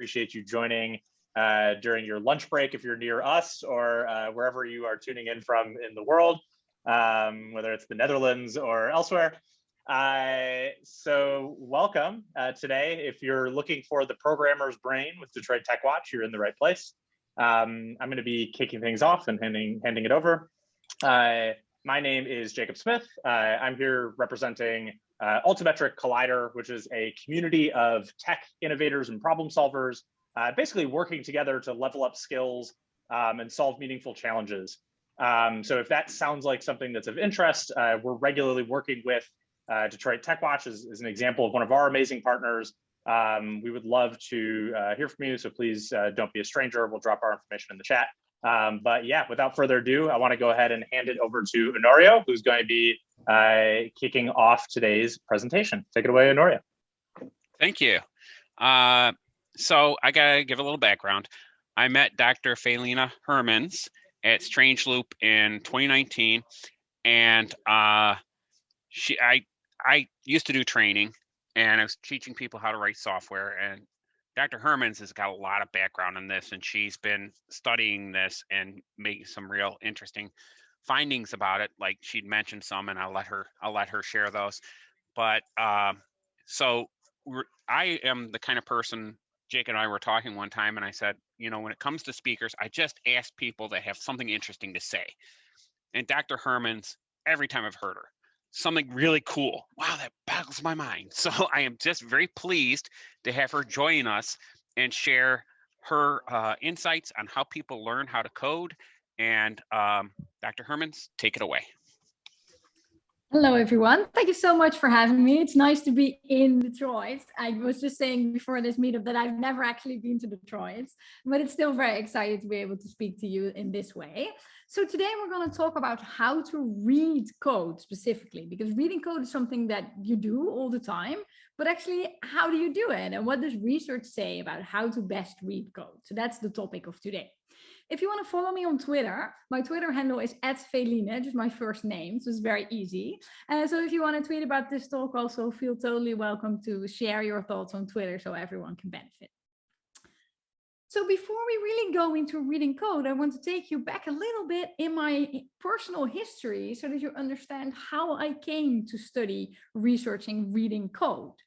appreciate you joining during your lunch break if you're near us, or wherever you are tuning in from in the world, whether it's the Netherlands or elsewhere. So welcome today. If you're looking for the programmer's brain with Detroit Tech Watch, you're in the right place. I'm going to be kicking things off and handing it over. My name is Jacob Smith. I'm here representing Altimetric Collider, which is a community of tech innovators and problem solvers, basically working together to level up skills and solve meaningful challenges. So if that sounds like something that's of interest, we're regularly working with Detroit Tech Watch is an example of one of our amazing partners. We would love to hear from you, so please don't be a stranger. We'll drop our information in the chat. But yeah, without further ado, I want to go ahead and hand it over to Honorio, who's going to be kicking off today's presentation. Take it away, Honorio. Thank you. So I gotta give a little background. I met Dr. Felienne Hermans at Strange Loop in 2019, and I used to do training, and I was teaching people how to write software. And Dr. Hermans has got a lot of background in this, and she's been studying this and making some real interesting findings about it. Like she'd mentioned some, and I'll let her share those. But so I am the kind of person. Jake and I were talking one time, and I said, you know, when it comes to speakers, I just ask people that have something interesting to say. And Dr. Hermans, every time I've heard her, something really cool. Wow, that boggles my mind. So I am just very pleased to have her join us and share her insights on how people learn how to code. And Dr. Hermans, take it away. Hello, everyone. Thank you so much for having me. It's nice to be in Detroit. I was just saying before this meetup that I've never actually been to Detroit, but it's still very exciting to be able to speak to you in this way. So today we're going to talk about how to read code specifically, because reading code is something that you do all the time, but actually, how do you do it? And what does research say about how to best read code? So that's the topic of today. If you want to follow me on Twitter, my Twitter handle is @Felienne, just my first name, so it's very easy. So if you want to tweet about this talk, also feel totally welcome to share your thoughts on Twitter so everyone can benefit. So before we really go into reading code, I want to take you back a little bit in my personal history so that you understand how I came to study researching reading code.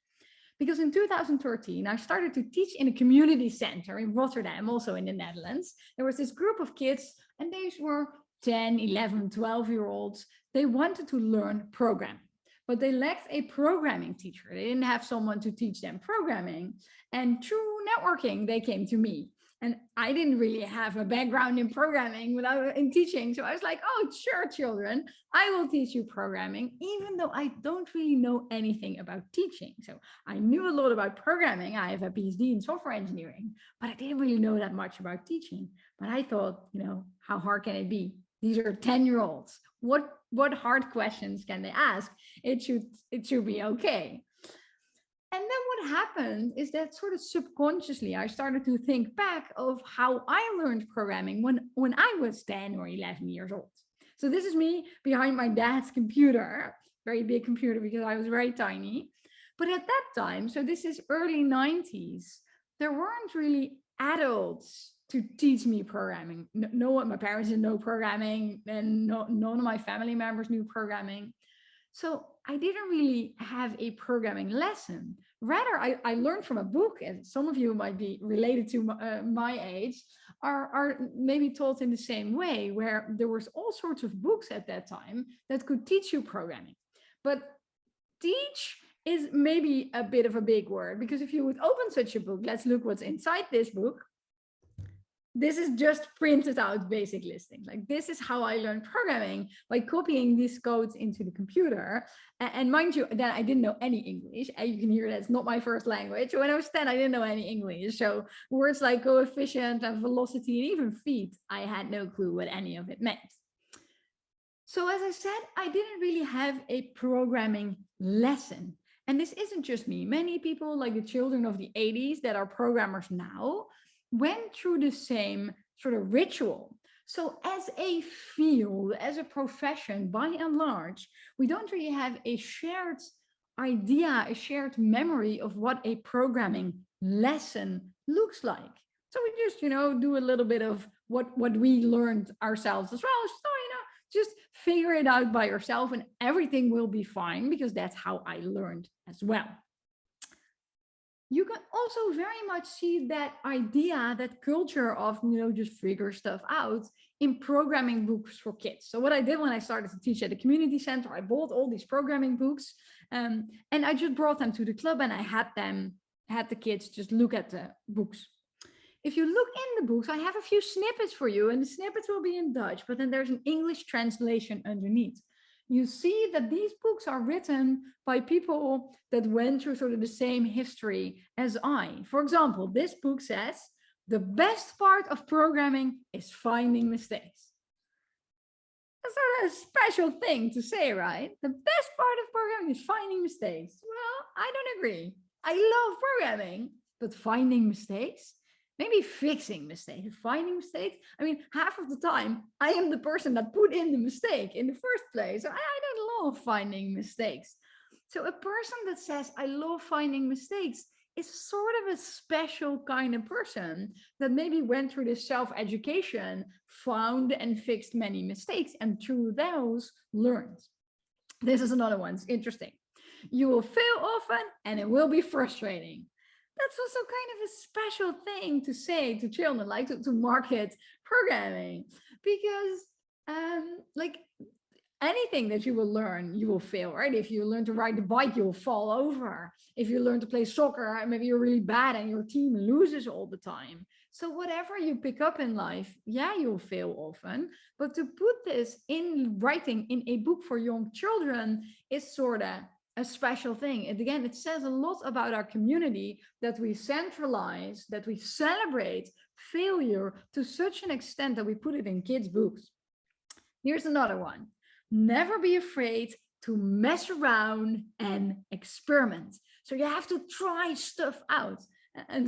Because in 2013, I started to teach in a community center in Rotterdam, also in the Netherlands. There was this group of kids, and these were 10, 11, 12-year-olds. They wanted to learn programming, but they lacked a programming teacher. They didn't have someone to teach them programming. And through networking, they came to me. And I didn't really have a background in programming in teaching. So I was like, oh, sure, children, I will teach you programming, even though I don't really know anything about teaching. So I knew a lot about programming. I have a PhD in software engineering, but I didn't really know that much about teaching. But I thought, you know, how hard can it be? These are 10-year-olds. What hard questions can they ask? It should be okay. And then what happened is that sort of subconsciously, I started to think back of how I learned programming when I was 10 or 11 years old. So this is me behind my dad's computer, very big computer because I was very tiny. But at that time, so this is early 90s, there weren't really adults to teach me programming. No, my parents didn't know programming, and none of my family members knew programming. So I didn't really have a programming lesson. Rather, I learned from a book, and some of you might be related to my age, are maybe taught in the same way, where there was all sorts of books at that time that could teach you programming. But teach is maybe a bit of a big word, because if you would open such a book, let's look what's inside this book. This is just printed out basic listings. Like, this is how I learned programming, by copying these codes into the computer. And mind you, then I didn't know any English. And you can hear that's not my first language. When I was 10, I didn't know any English. So words like coefficient and velocity and even feet, I had no clue what any of it meant. So as I said, I didn't really have a programming lesson. And this isn't just me. Many people, like the children of the 80s that are programmers now, went through the same sort of ritual. So as a field, as a profession, by and large, we don't really have a shared idea, a shared memory of what a programming lesson looks like. So we just, do a little bit of what we learned ourselves as well. So, just figure it out by yourself and everything will be fine, because that's how I learned as well. You can also very much see that idea, that culture of, just figure stuff out in programming books for kids. So what I did when I started to teach at the community center, I bought all these programming books, and I just brought them to the club, and I had the kids just look at the books. If you look in the books, I have a few snippets for you, and the snippets will be in Dutch, but then there's an English translation underneath. You see that these books are written by people that went through sort of the same history as I. For example, this book says, the best part of programming is finding mistakes. That's sort of a special thing to say, right? The best part of programming is finding mistakes. Well, I don't agree. I love programming, but finding mistakes? Maybe fixing mistakes, finding mistakes. I mean, half of the time, I am the person that put in the mistake in the first place. So I don't love finding mistakes. So a person that says, I love finding mistakes is sort of a special kind of person that maybe went through this self-education, found and fixed many mistakes, and through those learned. This is another one. It's interesting. You will fail often and it will be frustrating. That's also kind of a special thing to say to children, like to market programming, because like anything that you will learn, you will fail, right? If you learn to ride the bike, you will fall over. If you learn to play soccer, maybe you're really bad and your team loses all the time. So whatever you pick up in life, yeah, you'll fail often, but to put this in writing in a book for young children is sort of a special thing. And again, it says a lot about our community that we centralize, that we celebrate failure to such an extent that we put it in kids' books. Here's another one. Never be afraid to mess around and experiment. So you have to try stuff out. And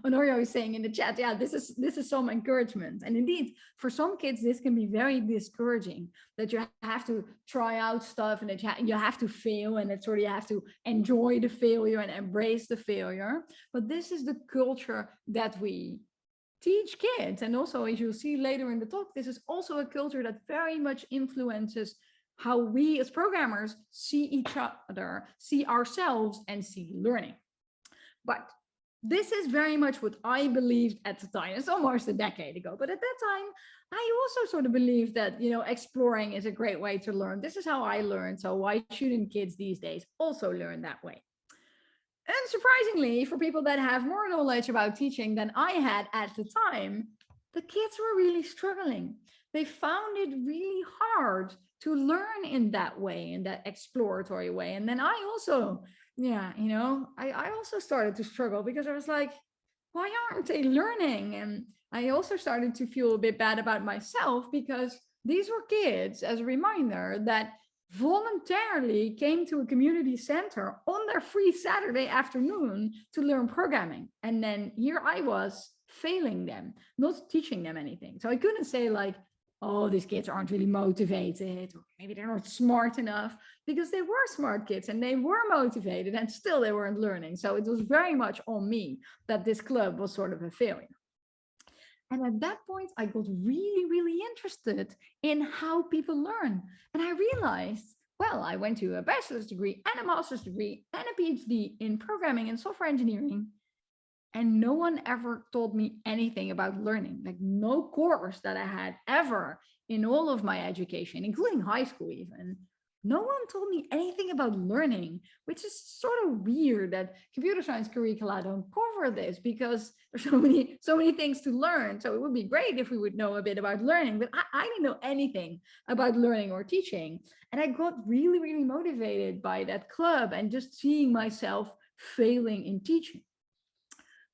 Honorio is saying in the chat, yeah, this is some encouragement. And indeed, for some kids, this can be very discouraging, that you have to try out stuff and that you have to fail, and that sort of you have to enjoy the failure and embrace the failure. But this is the culture that we teach kids. And also, as you'll see later in the talk, this is also a culture that very much influences how we as programmers see each other, see ourselves, and see learning. But this is very much what I believed at the time. It's almost a decade ago, but at that time, I also sort of believed that, exploring is a great way to learn. This is how I learned. So why shouldn't kids these days also learn that way? And surprisingly, for people that have more knowledge about teaching than I had at the time, the kids were really struggling. They found it really hard to learn in that way, in that exploratory way. And then I also, I also started to struggle, because I was like, why aren't they learning? And I also started to feel a bit bad about myself, because these were kids, as a reminder, that voluntarily came to a community center on their free Saturday afternoon to learn programming. And then here I was failing them, not teaching them anything. So I couldn't say like, oh, these kids aren't really motivated, or maybe they're not smart enough, because they were smart kids and they were motivated and still they weren't learning. So it was very much on me that this club was sort of a failure. And at that point, I got really, really interested in how people learn. And I realized, well, I went to a bachelor's degree and a master's degree and a PhD in programming and software engineering. And no one ever taught me anything about learning, like no course that I had ever in all of my education, including high school even. No one told me anything about learning, which is sort of weird that computer science curricula don't cover this, because there's so many things to learn. So it would be great if we would know a bit about learning, but I didn't know anything about learning or teaching. And I got really, really motivated by that club and just seeing myself failing in teaching.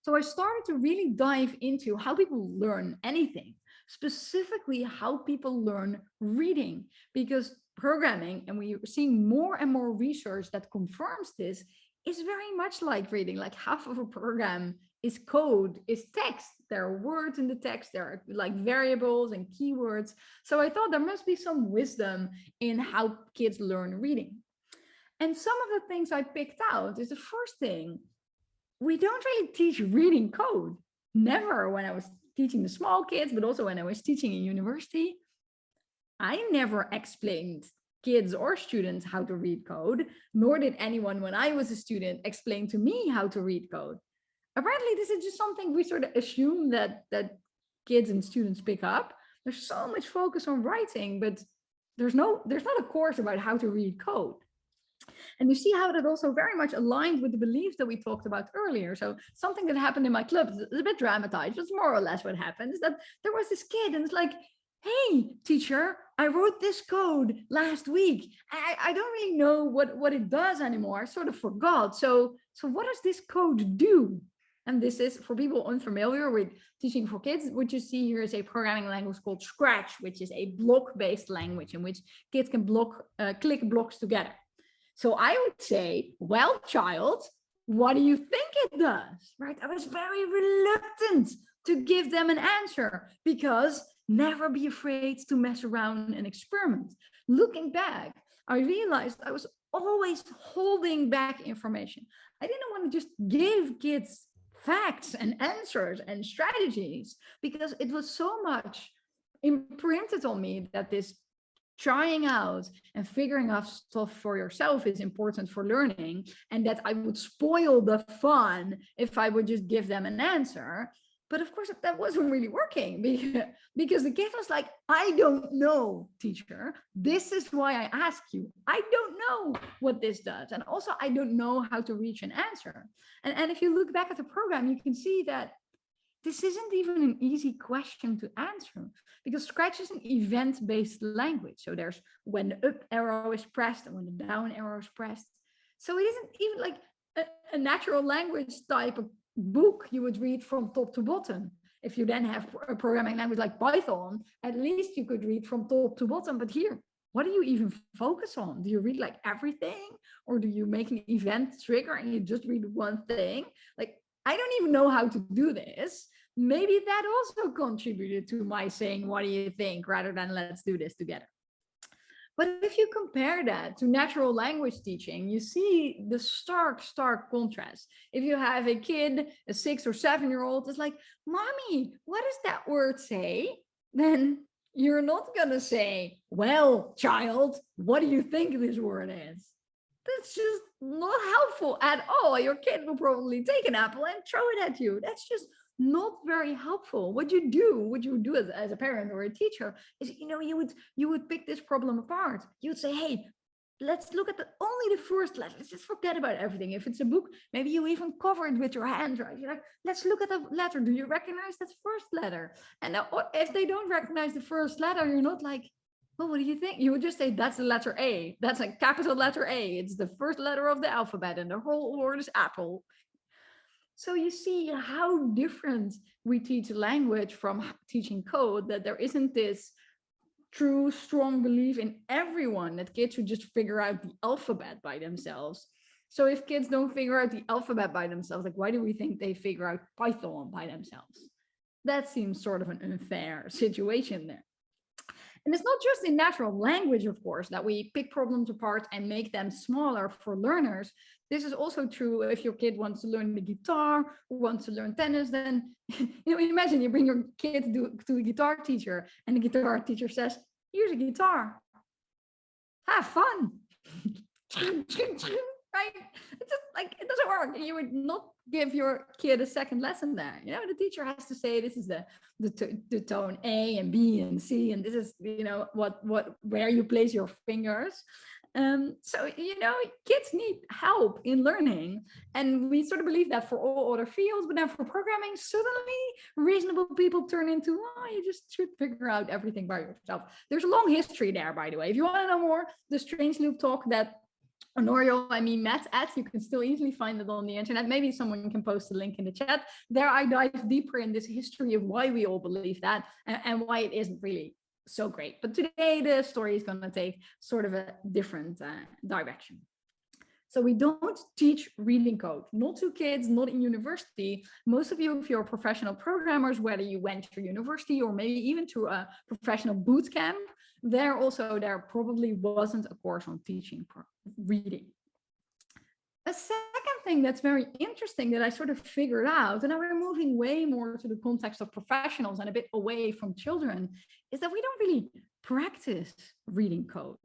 So I started to really dive into how people learn anything, specifically how people learn reading, because programming, and we're seeing more and more research that confirms this, is very much like reading. Like half of a program is code, is text. There are words in the text, there are like variables and keywords. So I thought there must be some wisdom in how kids learn reading. And some of the things I picked out is the first thing, we don't really teach reading code. Never when I was teaching the small kids, but also when I was teaching in university, I never explained kids or students how to read code, nor did anyone when I was a student explain to me how to read code. Apparently, this is just something we sort of assume that kids and students pick up. There's so much focus on writing, but there's not a course about how to read code. And you see how that also very much aligned with the beliefs that we talked about earlier. So something that happened in my club is a bit dramatized, but it's more or less what happened, is that there was this kid and it's like, hey, teacher, I wrote this code last week. I don't really know what it does anymore. I sort of forgot. So what does this code do? And this is, for people unfamiliar with teaching for kids, what you see here is a programming language called Scratch, which is a block-based language in which kids can click blocks together. So I would say, well, child, what do you think it does? Right? I was very reluctant to give them an answer because never be afraid to mess around and experiment. Looking back, I realized I was always holding back information. I didn't want to just give kids facts and answers and strategies because it was so much imprinted on me that this trying out and figuring out stuff for yourself is important for learning, and that I would spoil the fun if I would just give them an answer. But of course, that wasn't really working because the kid was like, I don't know, teacher. This is why I ask you. I don't know what this does. And also, I don't know how to reach an answer. And if you look back at the program, you can see that this isn't even an easy question to answer because Scratch is an event-based language. So there's when the up arrow is pressed and when the down arrow is pressed. So it isn't even like a natural language type of book you would read from top to bottom. If you then have a programming language like Python, at least you could read from top to bottom. But here, what do you even focus on? Do you read like everything? Or do you make an event trigger and you just read one thing? Like, I don't even know how to do this. Maybe that also contributed to my saying, what do you think, rather than let's do this together. But if you compare that to natural language teaching, you see the stark contrast. If you have a kid, a 6 or 7-year-old, is like, mommy, what does that word say? Then you're not going to say, well, child, what do you think this word is? That's just not helpful at all. Your kid will probably take an apple and throw it at you. That's just not very helpful. What you do as a parent or a teacher is, you would pick this problem apart. You would say, hey, let's look at only the first letter. Let's just forget about everything. If it's a book, maybe you even cover it with your hand, right? You're like, let's look at the letter. Do you recognize that first letter? And if they don't recognize the first letter, you're not like, well, what do you think? You would just say, that's the letter A. That's a capital letter A. It's the first letter of the alphabet and the whole word is apple. So you see how different we teach language from teaching code, that there isn't this true, strong belief in everyone that kids should just figure out the alphabet by themselves. So if kids don't figure out the alphabet by themselves, like, why do we think they figure out Python by themselves? That seems sort of an unfair situation there. And it's not just in natural language, of course, that we pick problems apart and make them smaller for learners. This is also true if your kid wants to learn the guitar or wants to learn tennis. Then, imagine you bring your kid to a guitar teacher and the guitar teacher says, here's a guitar. Have fun. Right? It's just like, it doesn't work. You would not give your kid a second lesson there. The teacher has to say, this is the tone A and B and C, and this is, where you place your fingers. So, kids need help in learning, and we sort of believe that for all other fields, but then for programming, suddenly reasonable people turn into, you just should figure out everything by yourself. There's a long history there, by the way. If you want to know more, the Strange Loop talk that Honorio, Matt at, you can still easily find it on the internet. Maybe someone can post a link in the chat. There I dive deeper in this history of why we all believe that and why it isn't really so great. But today the story is going to take sort of a different direction. So we don't teach reading code, not to kids, not in university. Most of you, if you're professional programmers, whether you went to university or maybe even to a professional boot camp, there probably wasn't a course on teaching reading. A second thing that's very interesting that I sort of figured out, and now we're moving way more to the context of professionals and a bit away from children, is that we don't really practice reading code.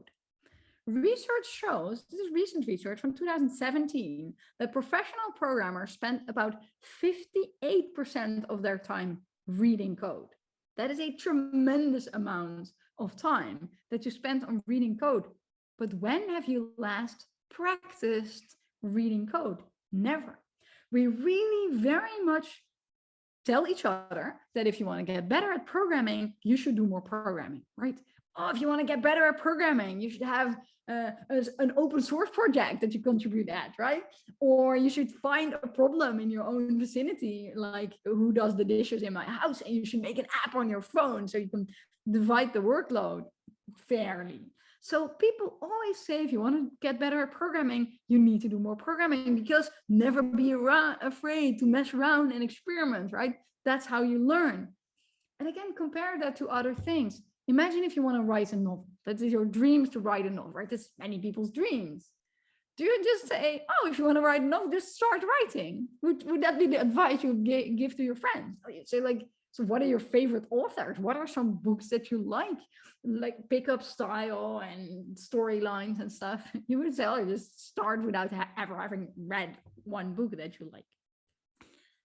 Research shows, this is recent research from 2017, that professional programmers spend about 58% of their time reading code. That is a tremendous amount of time that you spend on reading code. But when have you last practiced reading code? Never. We really very much tell each other that if you want to get better at programming, you should do more programming, right? Oh, if you want to get better at programming, you should have an open source project that you contribute at, right? Or you should find a problem in your own vicinity, like who does the dishes in my house, and you should make an app on your phone so you can divide the workload fairly. So people always say, if you want to get better at programming, you need to do more programming, because never be afraid to mess around and experiment, right? That's how you learn. And again, compare that to other things. Imagine if you want to write a novel. That is your dreams, to write a novel, right? That's many people's dreams. Do you just say, oh, if you want to write a novel, just start writing? Would that be the advice you would give to your friends? Or you say, like, so what are your favorite authors? What are some books that you like pickup style and storylines and stuff? You would say, oh, just start without ever having read one book that you like.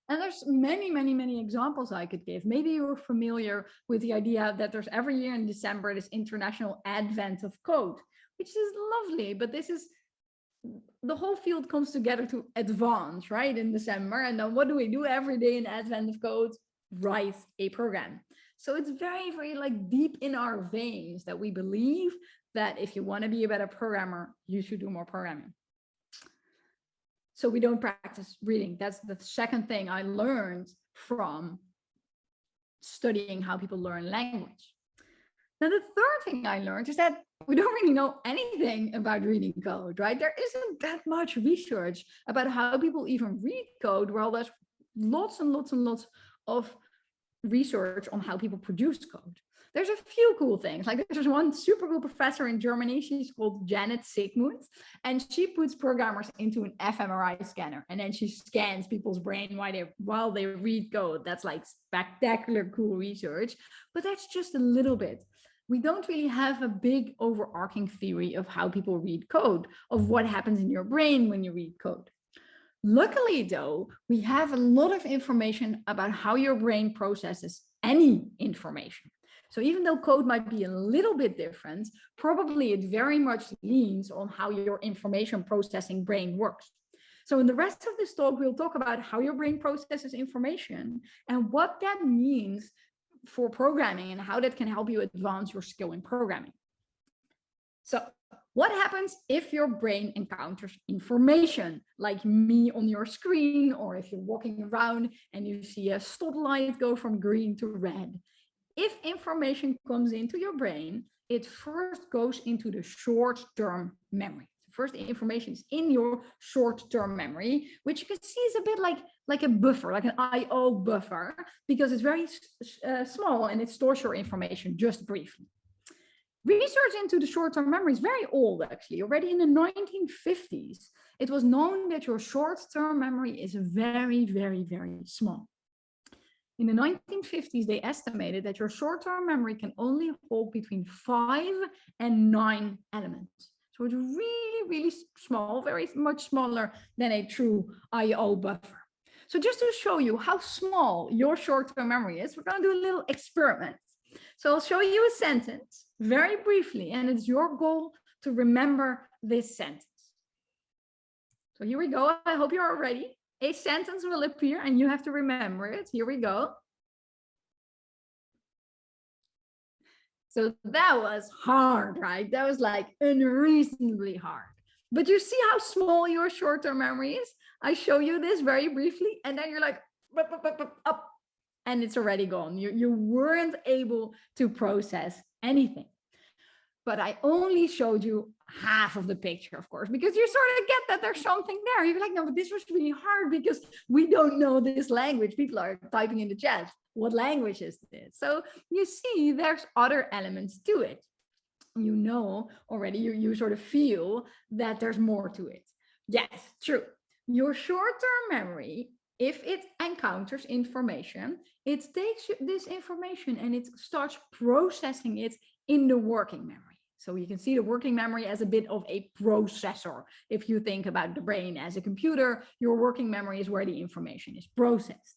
And there's many, many, many examples I could give. Maybe you're familiar with the idea that there's every year in December, this International Advent of Code, which is lovely, but this is, the whole field comes together to advance, right, in December. And then what do we do every day in Advent of Code? Write a program. So it's very, very like deep in our veins that we believe that if you want to be a better programmer, you should do more programming. So we don't practice reading. That's the second thing I learned from studying how people learn language. Now, the third thing I learned is that we don't really know anything about reading code, right? There isn't that much research about how people even read code. Well, there's lots and lots and lots of research on how people produce code. There's a few cool things. Like there's one super cool professor in Germany. She's called Janet Sigmund, and she puts programmers into an fMRI scanner, and then she scans people's brain while they read code. That's like spectacular cool research, but that's just a little bit. We don't really have a big overarching theory of how people read code, of what happens in your brain when you read code. Luckily, though, we have a lot of information about how your brain processes any information. So even though code might be a little bit different, probably it very much leans on how your information processing brain works. So in the rest of this talk, we'll talk about how your brain processes information and what that means for programming and how that can help you advance your skill in programming. So what happens if your brain encounters information like me on your screen, or if you're walking around and you see a stoplight go from green to red? If information comes into your brain, it first goes into the short-term memory. First, the information is in your short-term memory, which you can see is a bit like a buffer, like an I/O buffer, because it's very small and it stores your information just briefly. Research into the short-term memory is very old, actually. Already in the 1950s, it was known that your short-term memory is very, very, very small. In the 1950s, they estimated that your short-term memory can only hold between 5 and 9 elements. So it's really, really small, very much smaller than a true I/O buffer. So just to show you how small your short-term memory is, we're going to do a little experiment. So I'll show you a sentence very briefly, and it's your goal to remember this sentence. So here we go. I hope you're all ready. A sentence will appear and you have to remember it. Here we go. So that was hard, right? That was like unreasonably hard. But you see how small your short-term memory is? I show you this very briefly, and then you're like, up, and it's already gone. You weren't able to process anything. But I only showed you half of the picture, of course, because you sort of get that there's something there. You're like, no, but this was really hard because we don't know this language. People are typing in the chat, what language is this? So you see there's other elements to it. You know already, you sort of feel that there's more to it. Yes, true. Your short-term memory, if it encounters information, it takes this information and it starts processing it in the working memory. So you can see the working memory as a bit of a processor. If you think about the brain as a computer, your working memory is where the information is processed.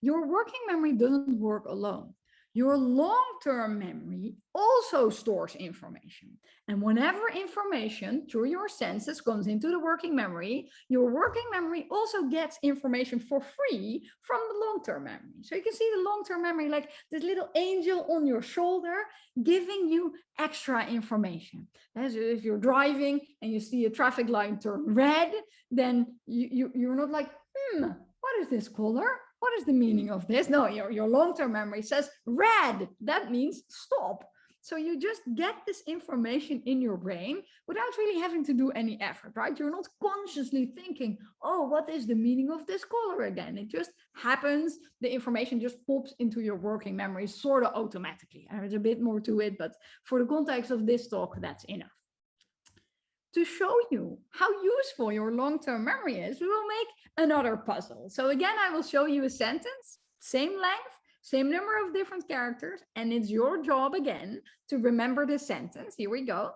Your working memory doesn't work alone. Your long-term memory also stores information. And whenever information through your senses comes into the working memory, your working memory also gets information for free from the long-term memory. So you can see the long-term memory like this little angel on your shoulder giving you extra information. As if you're driving and you see a traffic light turn red, then you're not like, what is this color? What is the meaning of this? No, your long-term memory says red. That means stop. So you just get this information in your brain without really having to do any effort, right? You're not consciously thinking, oh, what is the meaning of this color again? It just happens. The information just pops into your working memory sort of automatically. There's a bit more to it, but for the context of this talk, that's enough. To show you how useful your long-term memory is, we will make another puzzle. So again, I will show you a sentence, same length, same number of different characters, and it's your job again to remember the sentence. Here we go.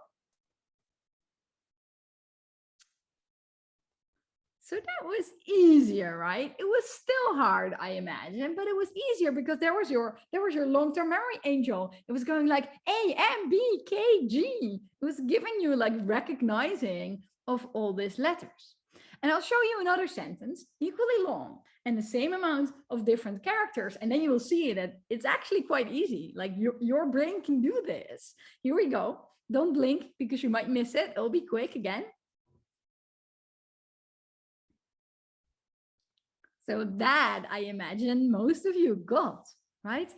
So that was easier, right? It was still hard, I imagine, but it was easier because there was your long-term memory angel. It was going like A, M, B, K, G. It was giving you like recognizing of all these letters. And I'll show you another sentence, equally long, and the same amount of different characters. And then you will see that it's actually quite easy. Like your brain can do this. Here we go. Don't blink because you might miss it. It'll be quick again. So that, I imagine, most of you got, right?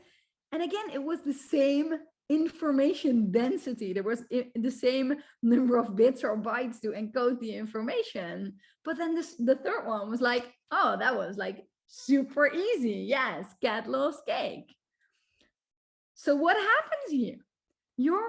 And again, it was the same information density. There was the same number of bits or bytes to encode the information. But then the third one was like, oh, that was like super easy. Yes, cat loves cake. So what happens here? Your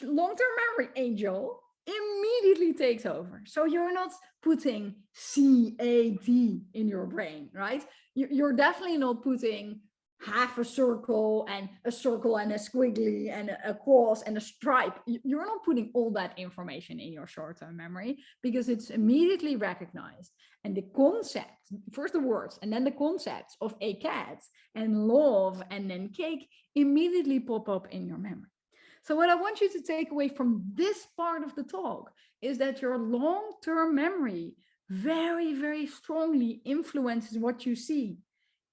long-term memory angel immediately takes over. So you're not putting CAT in your brain, right? You're definitely not putting half a circle and a squiggly and a cross and a stripe. You're not putting all that information in your short-term memory because it's immediately recognized. And the concept, first the words, and then the concepts of a cat and love and then cake immediately pop up in your memory. So what I want you to take away from this part of the talk is that your long-term memory very, very strongly influences what you see,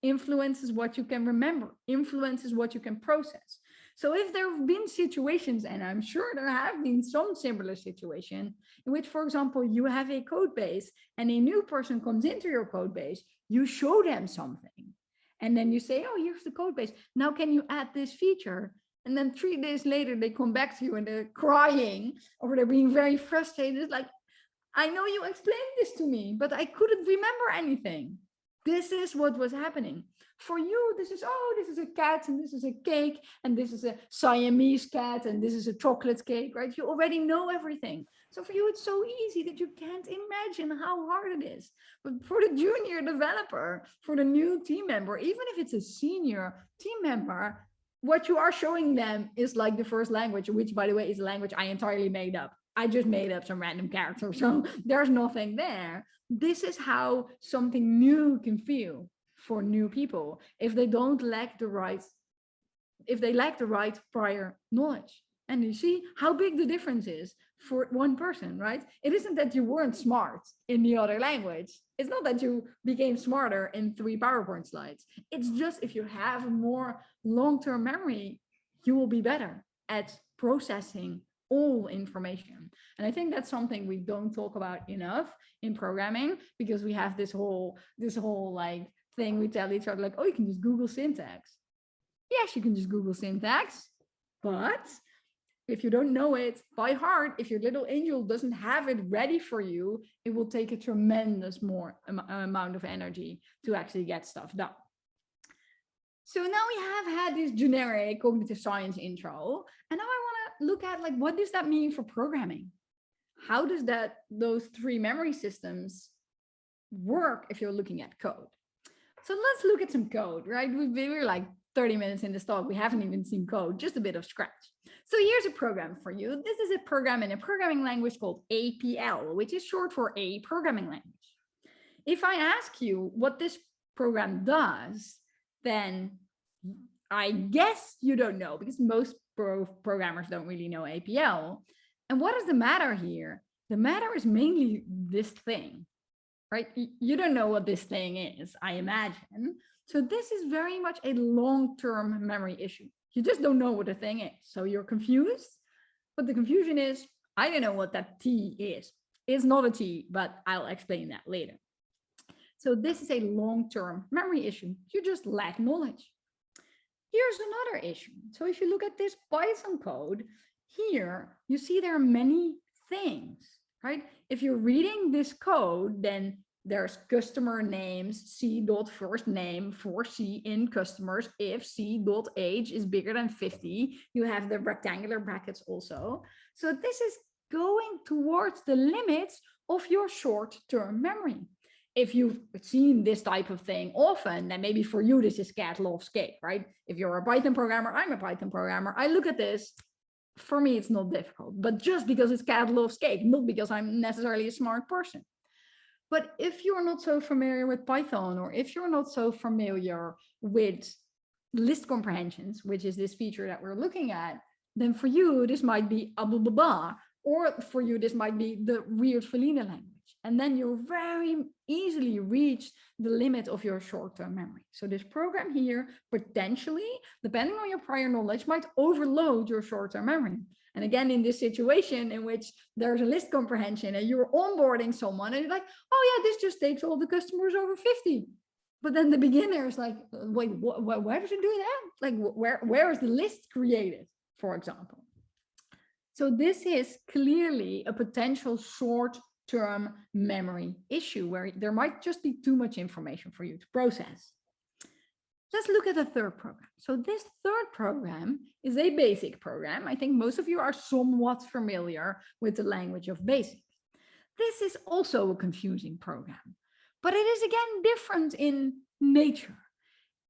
influences what you can remember, influences what you can process. So if there have been situations, and I'm sure there have been some similar situations, in which, for example, you have a code base and a new person comes into your code base, you show them something. And then you say, oh, here's the code base. Now can you add this feature? And then 3 days later, they come back to you and they're crying or they're being very frustrated. It's like, I know you explained this to me, but I couldn't remember anything. This is what was happening. For you, this is a cat and this is a cake and this is a Siamese cat and this is a chocolate cake, right? You already know everything. So for you, it's so easy that you can't imagine how hard it is. But for the junior developer, for the new team member, even if it's a senior team member, what you are showing them is like the first language, which, by the way, is a language I entirely made up. I just made up some random character, so there's nothing there. This is how something new can feel for new people if they lack the right prior knowledge. And you see how big the difference is for one person, right? It isn't that you weren't smart in the other language. It's not that you became smarter in 3 PowerPoint slides. It's just if you have more long-term memory, you will be better at processing all information. And I think that's something we don't talk about enough in programming, because we have this whole like thing we tell each other, like, oh, you can just Google syntax. Yes, you can just Google syntax, but if you don't know it by heart, if your little angel doesn't have it ready for you, it will take a tremendous more amount of energy to actually get stuff done. So now we have had this generic cognitive science intro, and now I want to look at, like, what does that mean for programming? how does those three memory systems work if you're looking at code? So let's look at some code, right? We're like 30 minutes in this talk. We haven't even seen code, just a bit of scratch. So here's a program for you. This is a program in a programming language called APL, which is short for a programming language. If I ask you what this program does, then I guess you don't know, because most programmers don't really know APL. And what is the matter here? The matter is mainly this thing, right? You don't know what this thing is, I imagine. So this is very much a long-term memory issue. You just don't know what the thing is. So you're confused, but the confusion is, I don't know what that T is. It's not a T, but I'll explain that later. So this is a long-term memory issue. You just lack knowledge. Here's another issue. So if you look at this Python code, here you see there are many things, right? If you're reading this code, then there's customer names, c.first name for c in customers. If c.age is bigger than 50, you have the rectangular brackets also. So this is going towards the limits of your short-term memory. If you've seen this type of thing often, then maybe for you, this is cat loves cake, right? If you're a Python programmer, I'm a Python programmer. I look at this, for me, it's not difficult, but just because it's cat loves cake, not because I'm necessarily a smart person. But if you're not so familiar with Python, or if you're not so familiar with list comprehensions, which is this feature that we're looking at, then for you, this might be blah, blah, blah, or for you, this might be the weird Felienne language. And then you very easily reach the limit of your short-term memory. So this program here, potentially, depending on your prior knowledge, might overload your short-term memory. And again, in this situation in which there's a list comprehension and you're onboarding someone and you're like, oh yeah, this just takes all the customers over 50. But then the beginner is like, wait, where does it do that? Like, where is the list created, for example? So this is clearly a potential short-term memory issue where there might just be too much information for you to process. Let's look at the third program. So this third program is a BASIC program. I think most of you are somewhat familiar with the language of BASIC. This is also a confusing program, but it is again different in nature.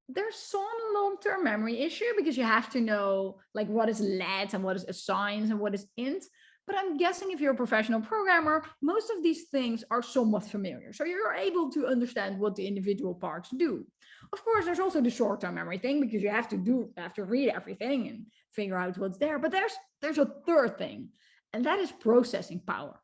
There's some long-term memory issue because you have to know like what is let and what is assigns and what is int. But I'm guessing if you're a professional programmer, most of these things are somewhat familiar. So you're able to understand what the individual parts do. Of course, there's also the short-term memory thing because you have to read everything and figure out what's there. But there's a third thing, and that is processing power.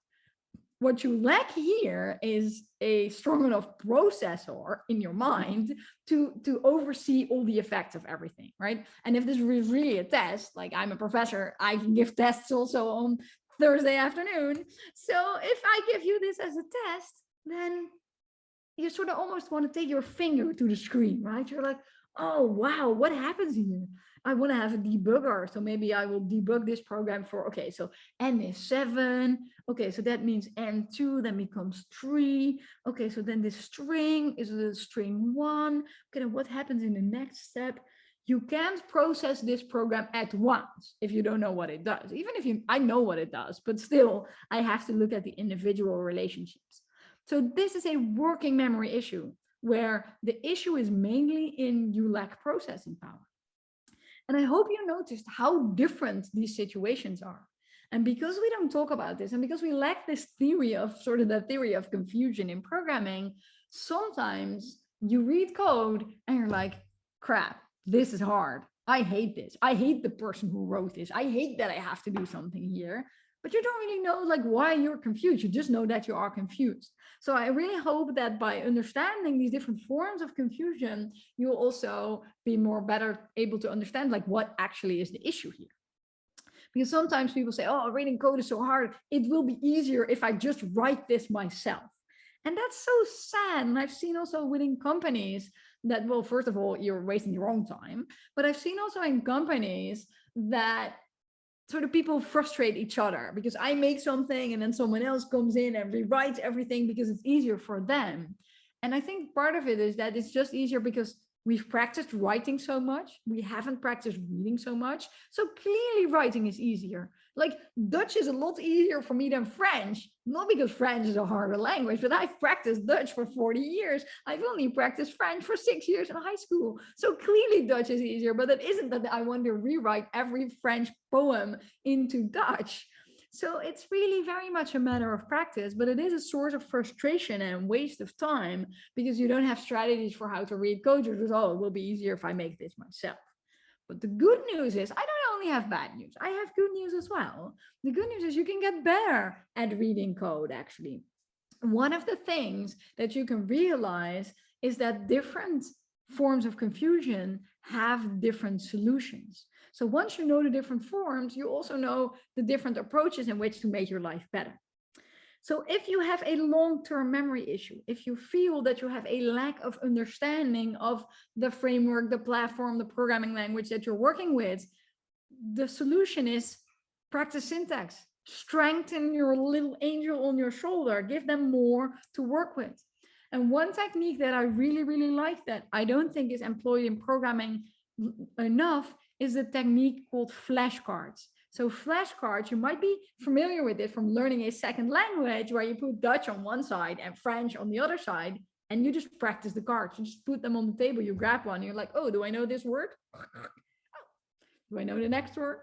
What you lack here is a strong enough processor in your mind to oversee all the effects of everything, right? And if this is really a test, like I'm a professor, I can give tests also on Thursday afternoon. So if I give you this as a test, then you sort of almost want to take your finger to the screen, right? You're like, oh, wow, what happens here? I want to have a debugger. So maybe I will debug this program for, okay, so N is 7. Okay, so that means N2 then becomes 3. Okay, so then this string is a string 1. Okay, then what happens in the next step? You can't process this program at once if you don't know what it does. Even if I know what it does, but still I have to look at the individual relationships. So this is a working memory issue where the issue is mainly in you lack processing power. And I hope you noticed how different these situations are. And because we don't talk about this, and because we lack this theory of sort of the theory of confusion in programming, sometimes you read code and you're like, crap, this is hard. I hate this. I hate the person who wrote this. I hate that I have to do something here. But you don't really know like why you're confused. You just know that you are confused. So I really hope that by understanding these different forms of confusion, you will also be better able to understand like what actually is the issue here. Because sometimes people say, oh, reading code is so hard. It will be easier if I just write this myself. And that's so sad. And I've seen also within companies that, well, first of all, you're wasting your own time. But I've seen also in companies that sort of people frustrate each other because I make something and then someone else comes in and rewrites everything because it's easier for them. And I think part of it is that it's just easier because we've practiced writing so much. We haven't practiced reading so much. So clearly writing is easier. Like Dutch is a lot easier for me than French, not because French is a harder language, but I've practiced Dutch for 40 years. I've only practiced French for 6 years in high school. So clearly Dutch is easier, but it isn't that I want to rewrite every French poem into Dutch. So it's really very much a matter of practice, but it is a source of frustration and waste of time because you don't have strategies for how to read code. You're just, oh, it will be easier if I make this myself. But the good news is I don't only have bad news. I have good news as well. The good news is you can get better at reading code, actually. One of the things that you can realize is that different forms of confusion have different solutions. So once you know the different forms, you also know the different approaches in which to make your life better. So if you have a long-term memory issue, if you feel that you have a lack of understanding of the framework, the platform, the programming language that you're working with, the solution is practice syntax. Strengthen your little angel on your shoulder. Give them more to work with. And one technique that I really, really like that I don't think is employed in programming enough is the technique called flashcards. So flashcards, you might be familiar with it from learning a second language where you put Dutch on one side and French on the other side, and you just practice the cards. You just put them on the table, you grab one, you're like, oh, do I know this word? Do I know the next word?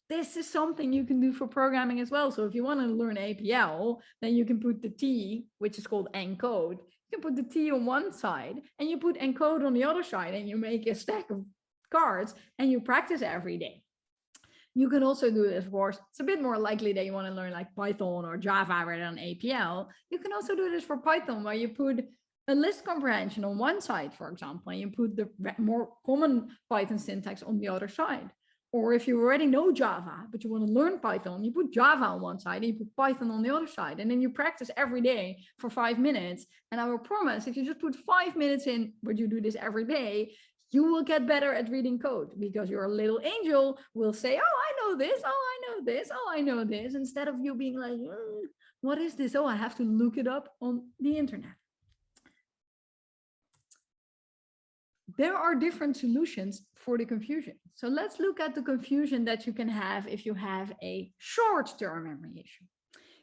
This is something you can do for programming as well. So if you want to learn APL, then you can put the T, which is called encode. You can put the T on one side and you put encode on the other side, and you make a stack of cards and you practice every day. You can also do this, of course. It's a bit more likely that you want to learn like Python or Java rather than APL. You can also do this for Python, where you put a list comprehension on one side, for example, and you put the more common Python syntax on the other side. Or if you already know Java, but you want to learn Python, you put Java on one side and you put Python on the other side. And then you practice every day for 5 minutes. And I will promise, if you just put 5 minutes in, but you do this every day, you will get better at reading code, because your little angel will say, oh, I know this. Oh, I know this. Oh, I know this. Instead of you being like, what is this? Oh, I have to look it up on the internet. There are different solutions for the confusion. So let's look at the confusion that you can have if you have a short-term memory issue.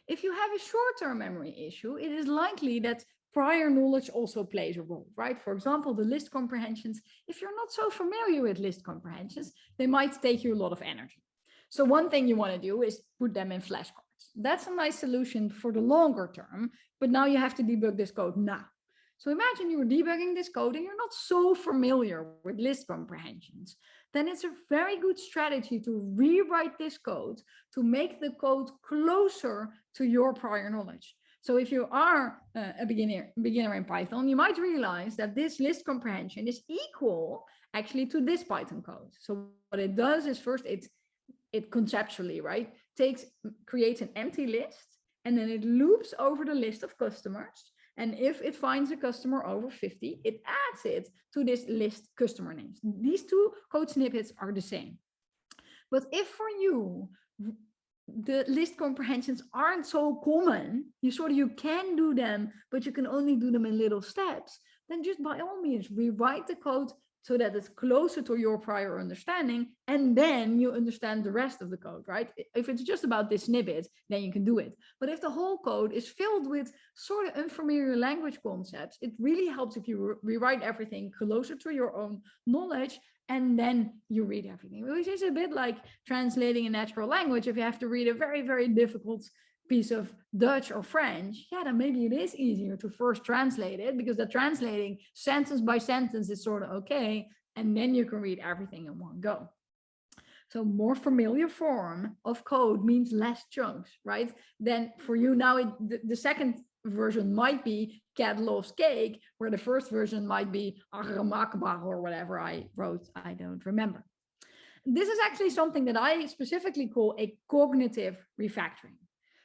If you have a short-term memory issue, it is likely that prior knowledge also plays a role, right? For example, the list comprehensions, if you're not so familiar with list comprehensions, they might take you a lot of energy. So one thing you want to do is put them in flashcards. That's a nice solution for the longer term, but now you have to debug this code now. So imagine you're debugging this code and you're not so familiar with list comprehensions. Then it's a very good strategy to rewrite this code to make the code closer to your prior knowledge. So if you are a beginner in Python, you might realize that this list comprehension is equal actually to this Python code. So what it does is first it conceptually, right, creates an empty list, and then it loops over the list of customers. And if it finds a customer over 50, it adds it to this list customer names. These two code snippets are the same. But if for you, the list comprehensions aren't so common, you can do them, but you can only do them in little steps, then just by all means, rewrite the code so that it's closer to your prior understanding, and then you understand the rest of the code, right? If it's just about this snippet, then you can do it. But if the whole code is filled with sort of unfamiliar language concepts, it really helps if you rewrite everything closer to your own knowledge, and then you read everything, which is a bit like translating a natural language. If you have to read a very, very difficult piece of Dutch or French, yeah, then maybe it is easier to first translate it, because the translating sentence by sentence is sort of okay, and then you can read everything in one go. So more familiar form of code means less chunks, right? Then for you now, the second version might be cat loves cake, where the first version might be or whatever I wrote, I don't remember. This is actually something that I specifically call a cognitive refactoring.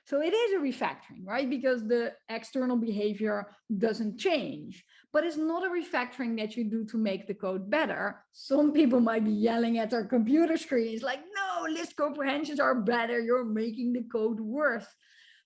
So it is a refactoring, right? Because the external behavior doesn't change, but it's not a refactoring that you do to make the code better. Some people might be yelling at their computer screens like, no, list comprehensions are better. You're making the code worse.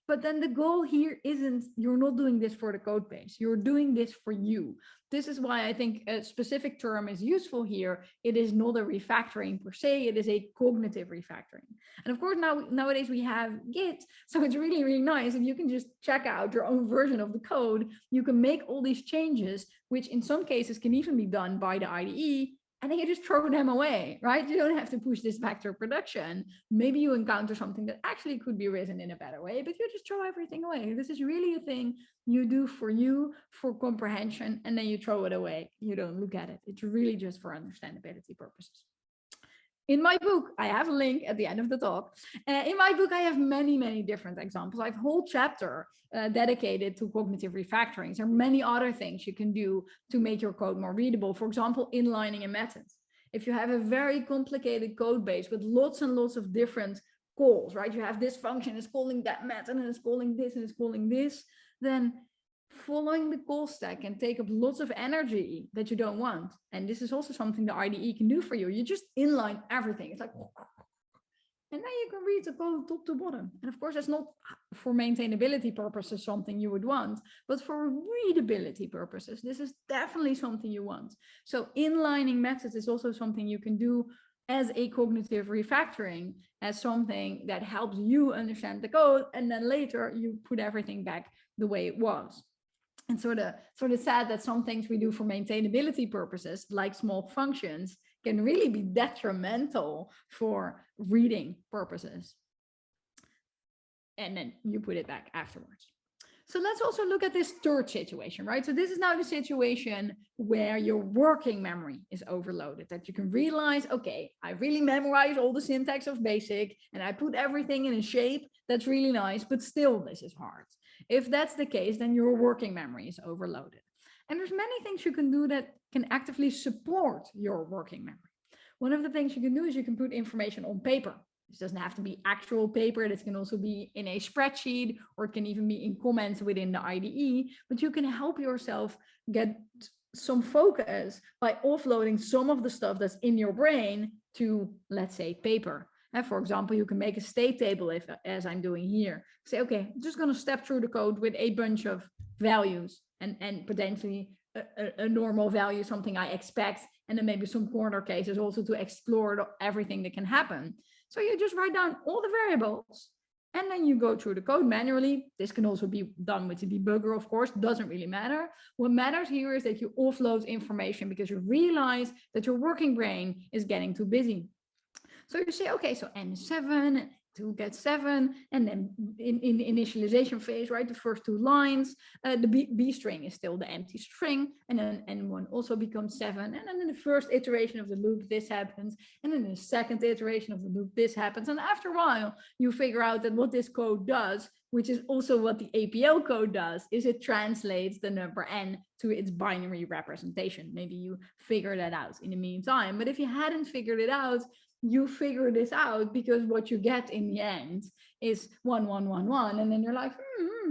But then the goal here isn't, you're not doing this for the code base. You're doing this for you. This is why I think a specific term is useful here. It is not a refactoring per se, it is a cognitive refactoring. And of course, nowadays we have Git. So it's really, really nice if you can just check out your own version of the code. You can make all these changes, which in some cases can even be done by the IDE. And then you just throw them away, right? You don't have to push this back to production. Maybe you encounter something that actually could be written in a better way, but you just throw everything away. This is really a thing you do for you, for comprehension, and then you throw it away. You don't look at it. It's really just for understandability purposes. In my book, I have a link at the end of the talk. In my book, I have many, many different examples. I have a whole chapter dedicated to cognitive refactoring. There are many other things you can do to make your code more readable. For example, inlining a method. If you have a very complicated code base with lots and lots of different calls, right? You have this function is calling that method and it's calling this and it's calling this, then following the call stack can take up lots of energy that you don't want. And this is also something the IDE can do for you. You just inline everything. It's like, and then you can read the code top to bottom. And of course, that's not for maintainability purposes something you would want, but for readability purposes, this is definitely something you want. So inlining methods is also something you can do as a cognitive refactoring, as something that helps you understand the code. And then later you put everything back the way it was. And sort of sad that some things we do for maintainability purposes, like small functions, can really be detrimental for reading purposes. And then you put it back afterwards. So let's also look at this third situation, right? So this is now the situation where your working memory is overloaded, that you can realize, okay, I really memorized all the syntax of BASIC and I put everything in a shape that's really nice, but still this is hard. If that's the case, then your working memory is overloaded. And there's many things you can do that can actively support your working memory. One of the things you can do is you can put information on paper. This doesn't have to be actual paper. This can also be in a spreadsheet, or it can even be in comments within the IDE, but you can help yourself get some focus by offloading some of the stuff that's in your brain to, let's say, paper. And for example, you can make a state table, as I'm doing here. Say, okay, I'm just going to step through the code with a bunch of values and potentially a normal value, something I expect, and then maybe some corner cases also to explore everything that can happen. So you just write down all the variables and then you go through the code manually. This can also be done with the debugger, of course, doesn't really matter. What matters here is that you offload information because you realize that your working brain is getting too busy. So you say, okay, so N7 to get 7, and then in the initialization phase, right, the first 2 lines, the B string is still the empty string, and then N1 also becomes 7, and then in the first iteration of the loop, this happens, and then in the second iteration of the loop, this happens, and after a while, you figure out that what this code does, which is also what the APL code does, is it translates the number N to its binary representation. Maybe you figure that out in the meantime, but if you hadn't figured it out, you figure this out because what you get in the end is 1, 1, 1, 1. And then you're like,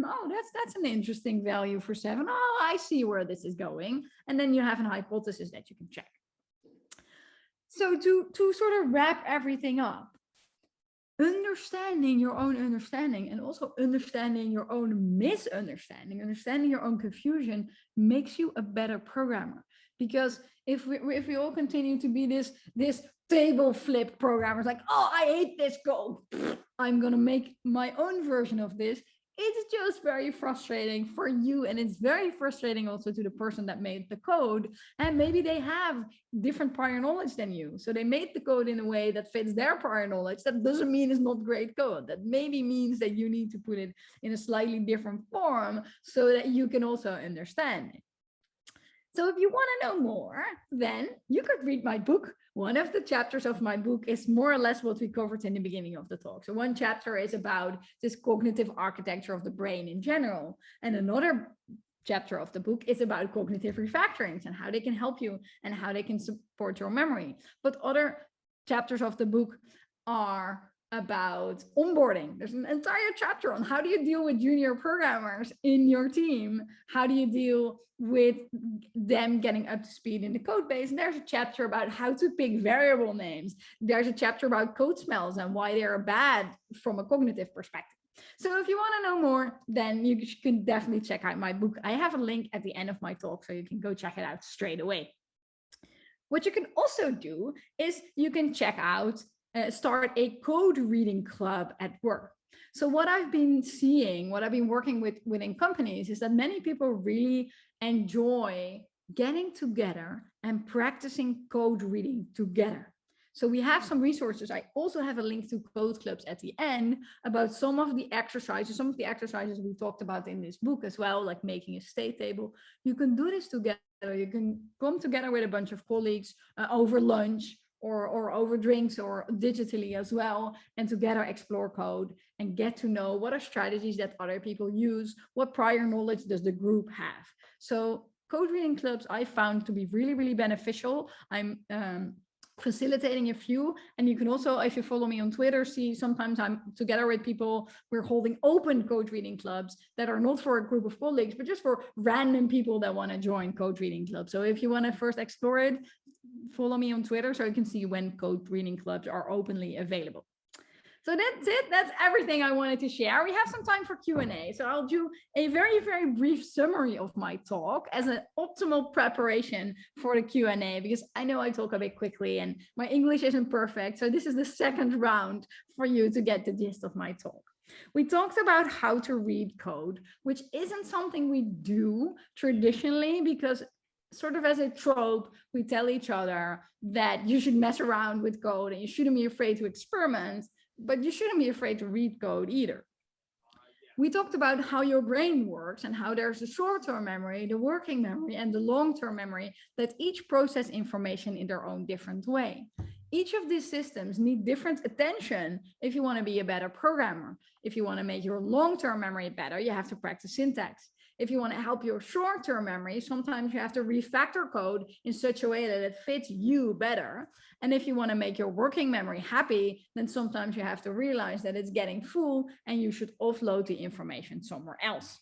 oh, that's an interesting value for 7. Oh, I see where this is going. And then you have an hypothesis that you can check. So to sort of wrap everything up, understanding your own understanding and also understanding your own misunderstanding, understanding your own confusion makes you a better programmer. Because if we all continue to be this table flip programmers, like, oh, I hate this code, I'm gonna make my own version of this, it's just very frustrating for you, and it's very frustrating also to the person that made the code. And maybe they have different prior knowledge than you, so they made the code in a way that fits their prior knowledge. That doesn't mean it's not great code. That maybe means that you need to put it in a slightly different form so that you can also understand it. So if you want to know more, then you could read my book. One of the chapters of my book is more or less what we covered in the beginning of the talk. So one chapter is about this cognitive architecture of the brain in general. And another chapter of the book is about cognitive refactorings and how they can help you and how they can support your memory. But other chapters of the book are about onboarding. There's an entire chapter on how do you deal with junior programmers in your team? How do you deal with them getting up to speed in the code base? And there's a chapter about how to pick variable names. There's a chapter about code smells and why they're bad from a cognitive perspective. So if you want to know more, then you can definitely check out my book. I have a link at the end of my talk, so you can go check it out straight away. What you can also do is you can check out, start a code reading club at work. So what I've been seeing, what I've been working with within companies is that many people really enjoy getting together and practicing code reading together. So we have some resources. I also have a link to code clubs at the end about some of the exercises we talked about in this book as well, like making a state table. You can do this together. You can come together with a bunch of colleagues over lunch or over drinks or digitally as well, and together explore code and get to know what are strategies that other people use, what prior knowledge does the group have. So code reading clubs I found to be really, really beneficial. I'm facilitating a few, and you can also, if you follow me on Twitter, see sometimes I'm together with people, we're holding open code reading clubs that are not for a group of colleagues, but just for random people that want to join code reading clubs. So if you want to first explore it, follow me on Twitter so you can see when code reading clubs are openly available. So that's it. That's everything I wanted to share. We have some time for Q&A. So I'll do a very, very brief summary of my talk as an optimal preparation for the Q&A, because I know I talk a bit quickly and my English isn't perfect. So this is the second round for you to get the gist of my talk. We talked about how to read code, which isn't something we do traditionally, because sort of as a trope, we tell each other that you should mess around with code and you shouldn't be afraid to experiment, but you shouldn't be afraid to read code either. We talked about how your brain works and how there's a short-term memory, the working memory, and the long-term memory that each process information in their own different way. Each of these systems need different attention if you want to be a better programmer. If you want to make your long-term memory better, you have to practice syntax. If you want to help your short-term memory, sometimes you have to refactor code in such a way that it fits you better. And if you want to make your working memory happy, then sometimes you have to realize that it's getting full and you should offload the information somewhere else.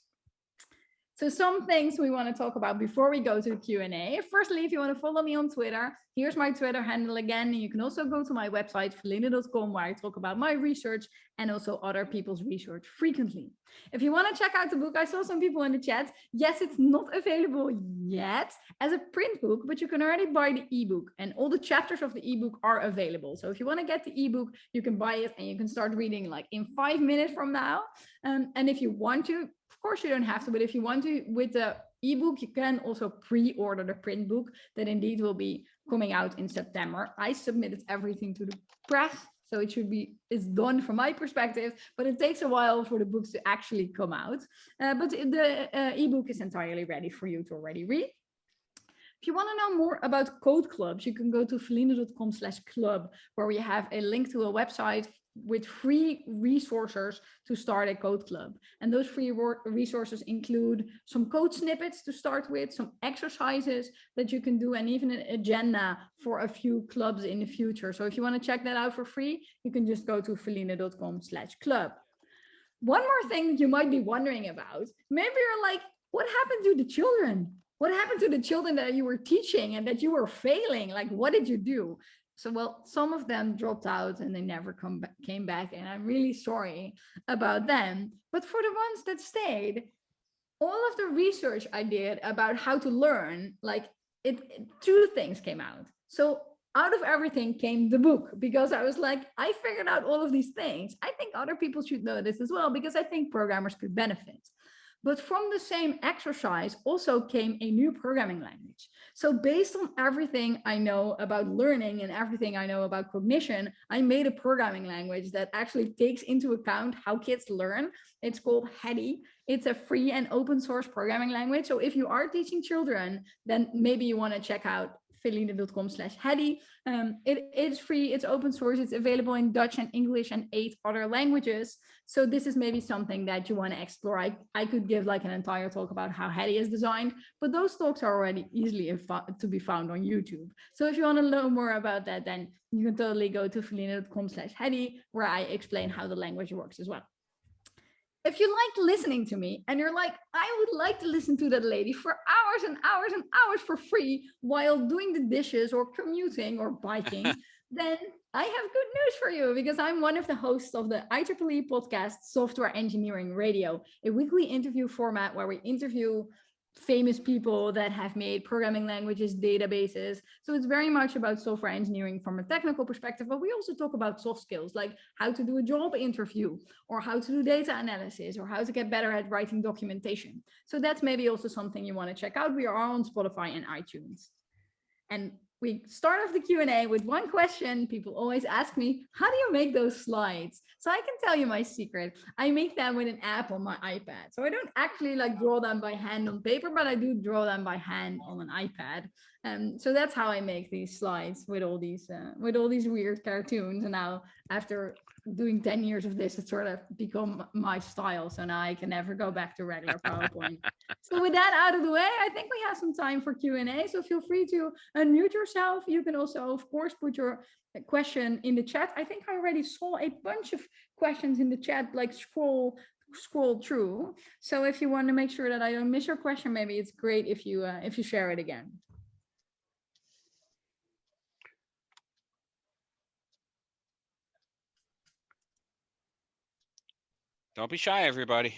So some things we want to talk about before we go to the Q&A. Firstly, if you want to follow me on Twitter, here's my Twitter handle again. And you can also go to my website, felienne.com, where I talk about my research and also other people's research frequently. If you want to check out the book, I saw some people in the chat. Yes, it's not available yet as a print book, but you can already buy the ebook, and all the chapters of the ebook are available. So if you want to get the ebook, you can buy it and you can start reading like in 5 minutes from now. And if you want to, of course you don't have to, but if you want to, with the ebook, you can also pre-order the print book that indeed will be coming out in September. I submitted everything to the press, so it should be, it's done from my perspective, but it takes a while for the books to actually come out. But the ebook is entirely ready for you to already read. If you want to know more about code clubs, you can go to felienne.com/club, where we have a link to a website with free resources to start a code club. And those free resources include some code snippets to start with, some exercises that you can do, and even an agenda for a few clubs in the future. So if you want to check that out for free, you can just go to felienne.com/club. One more thing you might be wondering about, maybe you're like, what happened to the children? What happened to the children that you were teaching and that you were failing? Like, what did you do? So, well, some of them dropped out and they never came back. And I'm really sorry about them. But for the ones that stayed, all of the research I did about how to learn, like two things came out. So out of everything came the book, because I was like, I figured out all of these things. I think other people should know this as well, because I think programmers could benefit. But from the same exercise also came a new programming language. So based on everything I know about learning and everything I know about cognition, I made a programming language that actually takes into account how kids learn. It's called Ieee. It's a free and open source programming language. So if you are teaching children, then maybe you want to check out felienne.com/Ieee. It is free, it's open source, it's available in Dutch and English and 8 other languages. So this is maybe something that you want to explore. I could give like an entire talk about how Ieee is designed, but those talks are already easily to be found on YouTube. So if you want to learn more about that, then you can totally go to felienne.com/Ieee, where I explain how the language works as well. If you like listening to me and you're like, I would like to listen to that lady for hours and hours and hours for free while doing the dishes or commuting or biking, Then I have good news for you because I'm one of the hosts of the Ieee Podcast, Software Engineering Radio, a weekly interview format where we interview famous people that have made programming languages, databases. So it's very much about software engineering from a technical perspective, but we also talk about soft skills like how to do a job interview or how to do data analysis or how to get better at writing documentation. So that's maybe also something you want to check out. We are on Spotify and iTunes. And we start off the Q&A with one question. People always ask me, how do you make those slides? So I can tell you my secret. I make them with an app on my iPad. So I don't actually like draw them by hand on paper, but I do draw them by hand on an iPad. So that's how I make these slides with all these weird cartoons. And now after doing 10 years of this, it's sort of become my style. So now I can never go back to regular PowerPoint. So with that out of the way, I think we have some time for Q&A. So feel free to unmute yourself. You can also, of course, put your question in the chat. I think I already saw a bunch of questions in the chat, like scroll through. So if you want to make sure that I don't miss your question, maybe it's great if you share it again. Don't be shy, everybody.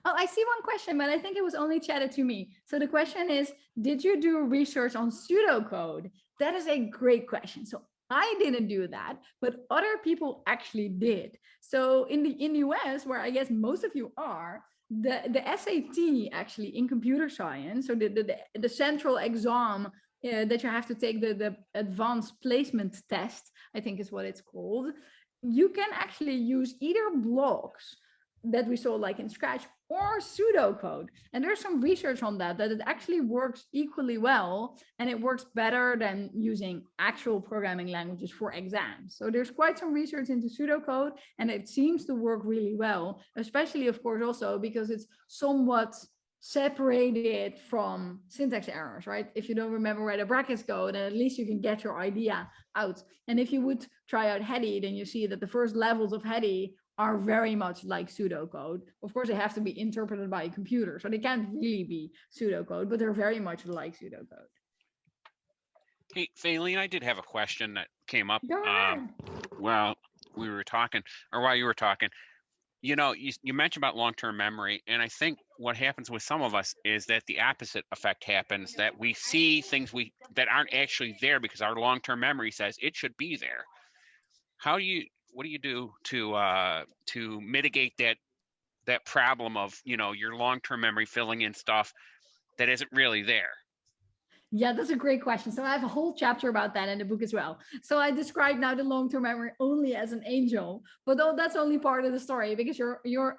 Oh, I see one question, but I think it was only chatted to me. So the question is, did you do research on pseudocode? That is a great question. So I didn't do that, but other people actually did. So in the US, where I guess most of you are, the SAT actually in computer science, so the central exam that you have to take, the advanced placement test, I think is what it's called. You can actually use either blocks that we saw like in Scratch or pseudocode. And there's some research on that it actually works equally well, and it works better than using actual programming languages for exams. So there's quite some research into pseudocode, and it seems to work really well, especially, of course, also because it's somewhat separated from syntax errors, right? If you don't remember where the brackets go, then at least you can get your idea out. And if you would try out Hedy, then you see that the first levels of Hedy are very much like pseudocode. Of course, they have to be interpreted by a computer, so they can't really be pseudocode, but they're very much like pseudocode. Hey, Felienne, I did have a question that came up While we were talking, or while you were talking. You know, you mentioned about long-term memory, and I think what happens with some of us is that the opposite effect happens, that we see things that aren't actually there because our long-term memory says it should be there. What do you do to mitigate that problem of, you know, your long-term memory filling in stuff that isn't really there? Yeah, that's a great question. So I have a whole chapter about that in the book as well. So I describe now the long-term memory only as an angel, but that's only part of the story, because your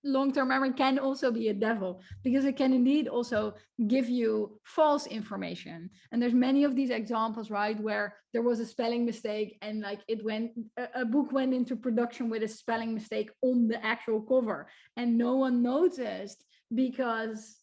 long-term memory can also be a devil, because it can indeed also give you false information. And there's many of these examples, right, where there was a spelling mistake and like a book went into production with a spelling mistake on the actual cover, and no one noticed because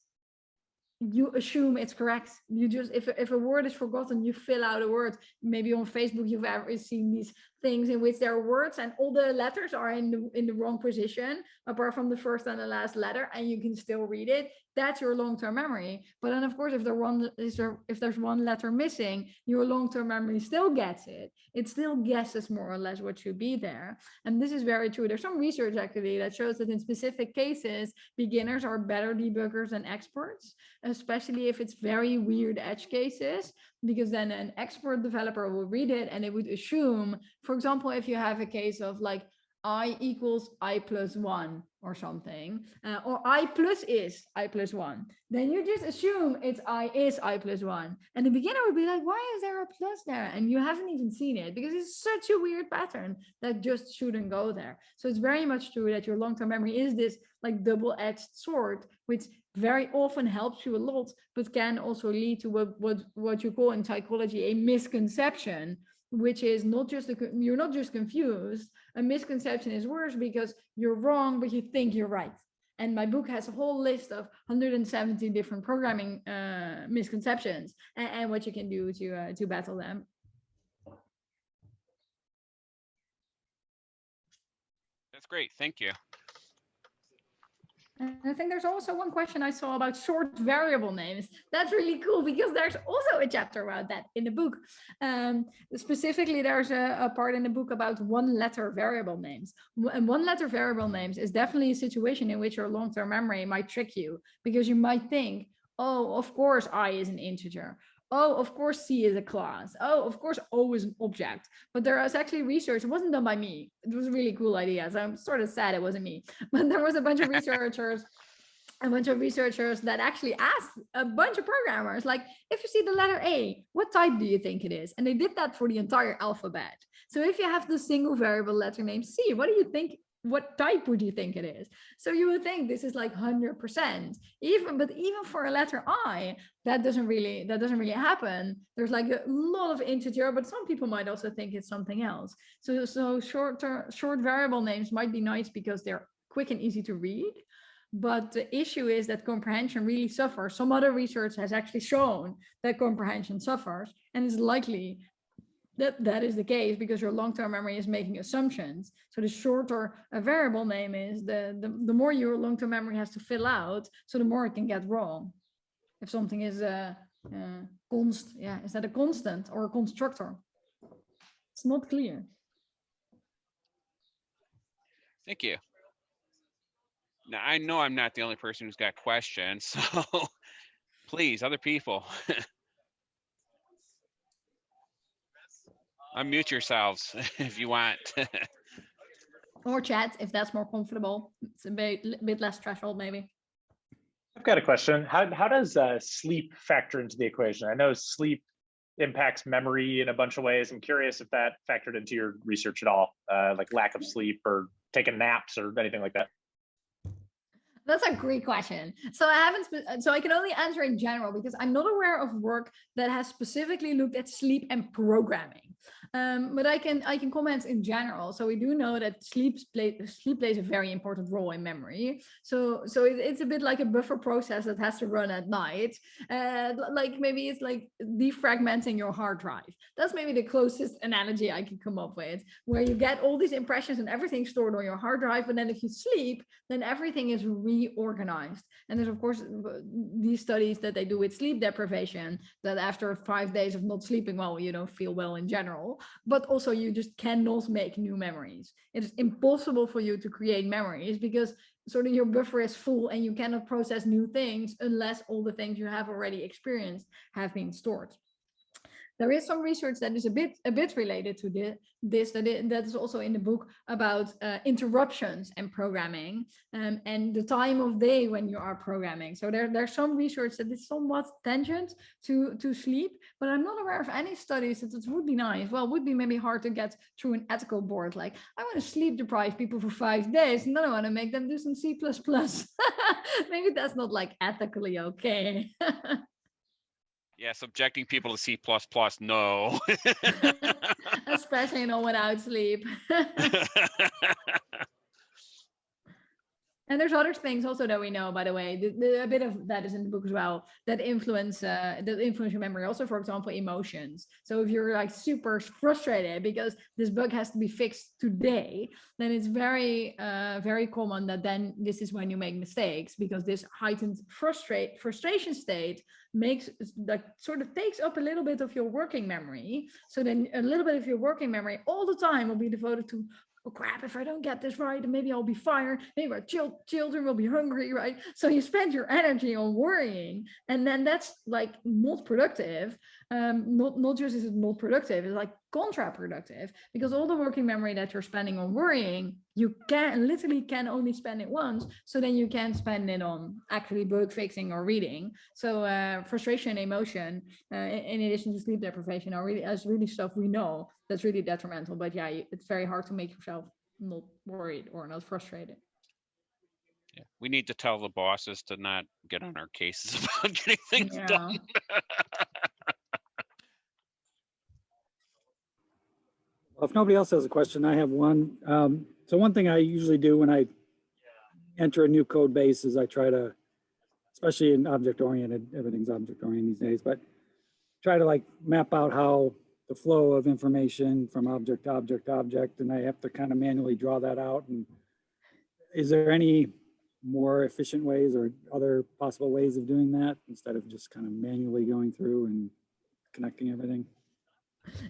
you assume it's correct. You just, if a word is forgotten, you fill out a word. Maybe on Facebook you've ever seen these things in which there are words and all the letters are in the wrong position apart from the first and the last letter, and you can still read it. That's your long-term memory. But then of course, if there's one letter missing, your long-term memory still gets it. It still guesses more or less what should be there. And this is very true. There's some research actually that shows that in specific cases, beginners are better debuggers than experts, especially if it's very weird edge cases, because then an expert developer will read it and they would assume, for example, if you have a case of like I equals I plus 1 or something, or I plus is I plus 1, then you just assume it's I is I plus 1. And the beginner would be like, why is there a plus there? And you haven't even seen it because it's such a weird pattern that just shouldn't go there. So it's very much true that your long-term memory is this like double-edged sword, which very often helps you a lot, but can also lead to what you call in psychology a misconception, which is not just you're not just confused. A misconception is worse because you're wrong, but you think you're right. And my book has a whole list of 170 different programming misconceptions and what you can do to battle them. That's great. Thank you. I think there's also one question I saw about short variable names. That's really cool because there's also a chapter about that in the book. Specifically, there's a part in the book about one-letter variable names. And one-letter variable names is definitely a situation in which your long-term memory might trick you because you might think, oh, of course, I is an integer. Oh, of course, C is a class. Oh, of course, O is an object. But there was actually research. It wasn't done by me. It was a really cool idea. So I'm sort of sad it wasn't me. But there was a bunch of researchers that actually asked a bunch of programmers, like, if you see the letter A, what type do you think it is? And they did that for the entire alphabet. So if you have the single variable letter name C, what do you think? What type would you think it is? So you would think this is like 100%. Even for a letter I, that doesn't really happen. There's like a lot of integer, but some people might also think it's something else. So short variable names might be nice because they're quick and easy to read. But the issue is that comprehension really suffers. Some other research has actually shown that comprehension suffers, and it's likely that is the case because your long-term memory is making assumptions. So the shorter a variable name is, the more your long-term memory has to fill out, so the more it can get wrong. If something is is that a constant or a constructor? It's not clear. Thank you. Now, I know I'm not the only person who's got questions, so please, other people, unmute yourselves if you want. Or chat if that's more comfortable. It's a bit less threshold, maybe. I've got a question. How does sleep factor into the equation? I know sleep impacts memory in a bunch of ways. I'm curious if that factored into your research at all, like lack of sleep or taking naps or anything like that. That's a great question. So I can only answer in general because I'm not aware of work that has specifically looked at sleep and programming. But I can comment in general. So we do know that sleep plays a very important role in memory. So it's a bit like a buffer process that has to run at night. Like maybe it's like defragmenting your hard drive. That's maybe the closest analogy I can come up with, where you get all these impressions and everything stored on your hard drive, but then if you sleep, then everything is reorganized. And there's of course these studies that they do with sleep deprivation, that after 5 days of not sleeping well, you don't feel well in general. But also you just cannot make new memories. It is impossible for you to create memories because sort of your buffer is full and you cannot process new things unless all the things you have already experienced have been stored. There is some research that is a bit related to this that is also in the book about interruptions and programming and the time of day when you are programming. So there's some research that is somewhat tangent to sleep, but I'm not aware of any studies that it would be nice. Well, it would be maybe hard to get through an ethical board. Like, I want to sleep deprive people for 5 days, and then I want to make them do some C++. Maybe that's not like ethically okay. Yeah, subjecting people to C++, no. Especially without sleep. And there's other things also that we know, by the way, a bit of that is in the book as well, that influence your memory. Also, for example, emotions. So if you're like super frustrated because this bug has to be fixed today, then it's very, very common that then this is when you make mistakes, because this heightened frustration state makes like sort of takes up a little bit of your working memory. So then a little bit of your working memory all the time will be devoted to, oh crap, if I don't get this right, maybe I'll be fired, maybe our children will be hungry, right? So you spend your energy on worrying, and then that's like not productive. Not just is it not productive, it's like counterproductive, because all the working memory that you're spending on worrying, you literally can only spend it once, so then you can spend it on actually bug fixing or reading. So frustration and emotion, in addition to sleep deprivation, are really stuff we know that's really detrimental. But yeah, it's very hard to make yourself not worried or not frustrated. Yeah, we need to tell the bosses to not get on our cases about getting things done. Well, if nobody else has a question, I have one. So one thing I usually do when I enter a new code base is I try to, especially in object-oriented, everything's object-oriented these days, but try to like map out how the flow of information from object to object, and I have to kind of manually draw that out. And is there any more efficient ways or other possible ways of doing that instead of just kind of manually going through and connecting everything?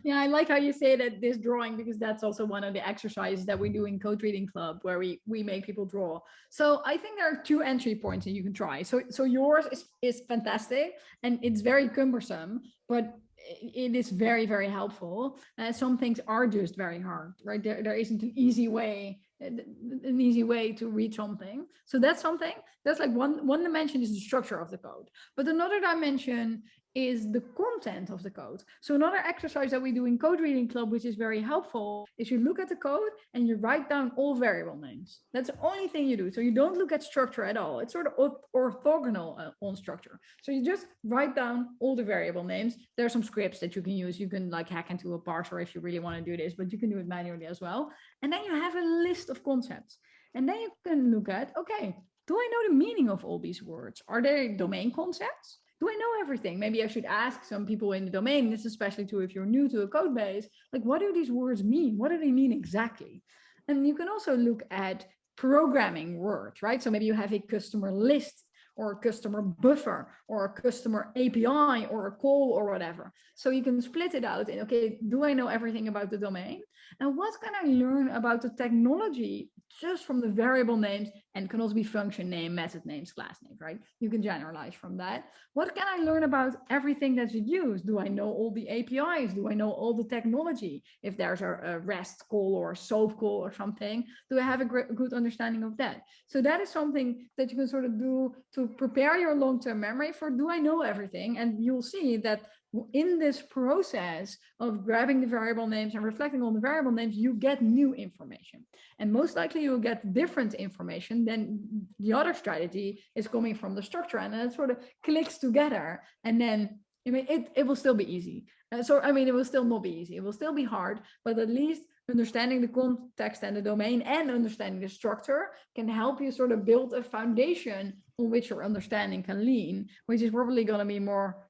Yeah, I like how you say that this drawing, because that's also one of the exercises that we do in Code Reading Club, where we make people draw. So I think there are 2 entry points that you can try. So yours is fantastic and it's very cumbersome, but it is very, very helpful. Some things are just very hard, right? There isn't an easy way to read something. So that's something that's like one dimension is the structure of the code, but another dimension is the content of the code. So another exercise that we do in Code Reading Club, which is very helpful, is you look at the code and you write down all variable names. That's the only thing you do. So you don't look at structure at all. It's sort of orthogonal on structure. So you just write down all the variable names. There are some scripts that you can use. You can like hack into a parser if you really want to do this, but you can do it manually as well. And then you have a list of concepts. And then you can look at, okay, do I know the meaning of all these words? Are they domain concepts? Do I know everything? Maybe I should ask some people in the domain. This is especially true if you're new to a code base. Like, what do these words mean? What do they mean exactly? And you can also look at programming words, right? So maybe you have a customer list or a customer buffer or a customer API or a call or whatever. So you can split it out in, okay, do I know everything about the domain? And what can I learn about the technology just from the variable names? And it can also be function name, method names, class names, right? You can generalize from that. What can I learn about everything that you use? Do I know all the APIs? Do I know all the technology? If there's a REST call or a SOAP call or something, do I have a good understanding of that? So that is something that you can sort of do to prepare your long-term memory for, do I know everything? And you'll see that in this process of grabbing the variable names and reflecting on the variable names, you get new information. And most likely you'll get different information than the other strategy is coming from the structure. And then it sort of clicks together. And then, I mean, it will still be easy. It will still not be easy. It will still be hard, but at least understanding the context and the domain and understanding the structure can help you sort of build a foundation on which your understanding can lean, which is probably going to be more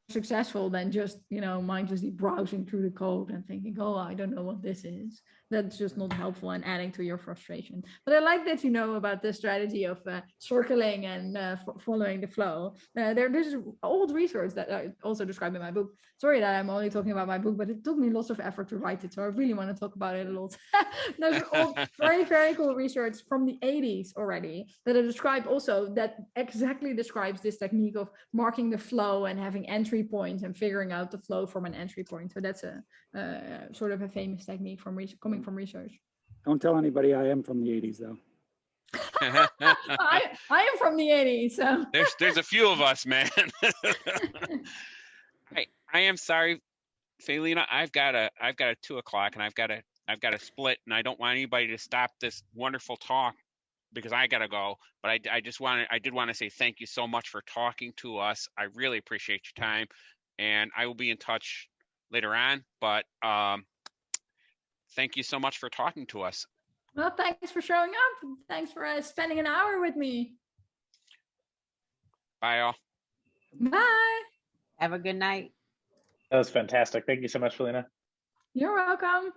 successful than just, mindlessly browsing through the code and thinking, oh, I don't know what this is. That's just not helpful and adding to your frustration. But I like that you know about the strategy of circling and following the flow. There's old research that I also describe in my book. Sorry that I'm only talking about my book, but it took me lots of effort to write it. So I really want to talk about it a lot. There's old, very, very cool research from the 80s already that I describe also that exactly describes this technique of marking the flow and having entry points and figuring out the flow from an entry point. So that's a sort of a famous technique coming from research. Don't tell anybody I am from the 80s though. I am from the 80s, so there's a few of us, man. I am sorry, Felienne. I've got a 2:00 and I've got to split, and I don't want anybody to stop this wonderful talk because I gotta go. But I did want to say thank you so much for talking to us. I really appreciate your time, and I will be in touch later on. But thank you so much for talking to us. Well, thanks for showing up. Thanks for spending an hour with me. Bye, all. Bye. Have a good night. That was fantastic. Thank you so much, Felienne. You're welcome.